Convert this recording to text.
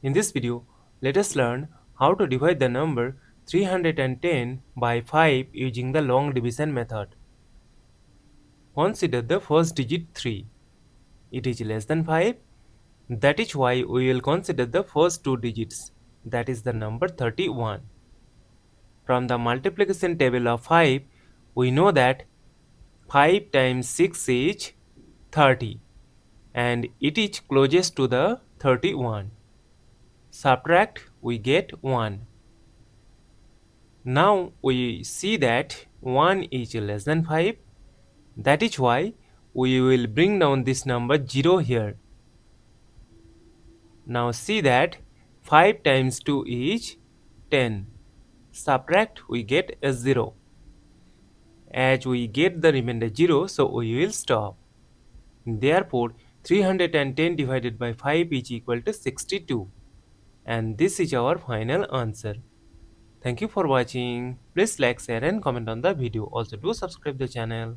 In this video, let us learn how to divide the number 310 by 5 using the long division method. Consider the first digit 3. It is less than 5. That is why we will consider the first two digits, that is the number 31. From the multiplication table of 5, we know that 5 times 6 is 30 and it is closest to the 31. Subtract, we get 1. Now we see that 1 is less than 5. That is why we will bring down this number 0 here. Now see that 5 times 2 is 10. Subtract, we get a 0. As we get the remainder 0, so we will stop. Therefore, 310 divided by 5 is equal to 62. And this is our final answer. Thank you for watching. Please like, share and comment on the video. Also do subscribe the channel.